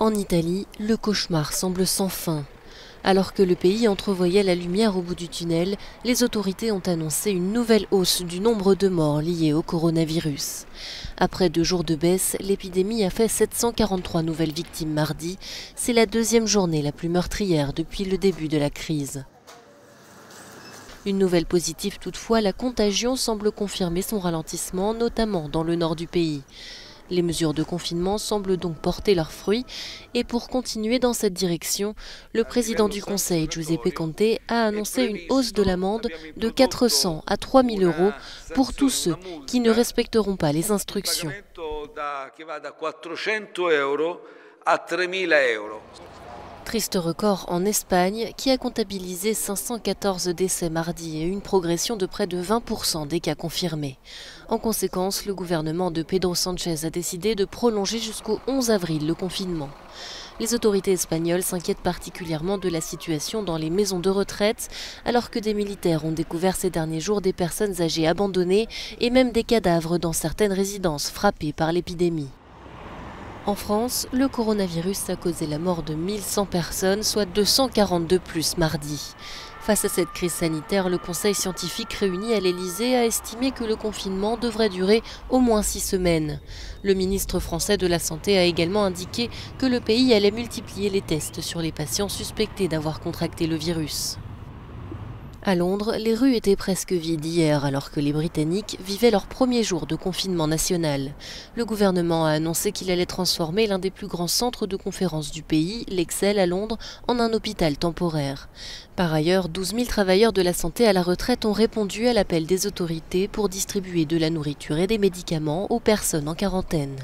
En Italie, le cauchemar semble sans fin. Alors que le pays entrevoyait la lumière au bout du tunnel, les autorités ont annoncé une nouvelle hausse du nombre de morts liés au coronavirus. Après 2 jours de baisse, l'épidémie a fait 743 nouvelles victimes mardi. C'est la 2e journée la plus meurtrière depuis le début de la crise. Une nouvelle positive toutefois, la contagion semble confirmer son ralentissement, notamment dans le nord du pays. Les mesures de confinement semblent donc porter leurs fruits et pour continuer dans cette direction, le président du Conseil, Giuseppe Conte, a annoncé une hausse de l'amende de 400 à 3 000 euros pour tous ceux qui ne respecteront pas les instructions. Triste record en Espagne qui a comptabilisé 514 décès mardi et une progression de près de 20% des cas confirmés. En conséquence, le gouvernement de Pedro Sánchez a décidé de prolonger jusqu'au 11 avril le confinement. Les autorités espagnoles s'inquiètent particulièrement de la situation dans les maisons de retraite, alors que des militaires ont découvert ces derniers jours des personnes âgées abandonnées et même des cadavres dans certaines résidences frappées par l'épidémie. En France, le coronavirus a causé la mort de 1100 personnes, soit 240 de plus mardi. Face à cette crise sanitaire, le Conseil scientifique réuni à l'Élysée a estimé que le confinement devrait durer au moins 6 semaines. Le ministre français de la Santé a également indiqué que le pays allait multiplier les tests sur les patients suspectés d'avoir contracté le virus. À Londres, les rues étaient presque vides hier alors que les Britanniques vivaient leur premier jour de confinement national. Le gouvernement a annoncé qu'il allait transformer l'un des plus grands centres de conférence du pays, l'Excel à Londres, en un hôpital temporaire. Par ailleurs, 12 000 travailleurs de la santé à la retraite ont répondu à l'appel des autorités pour distribuer de la nourriture et des médicaments aux personnes en quarantaine.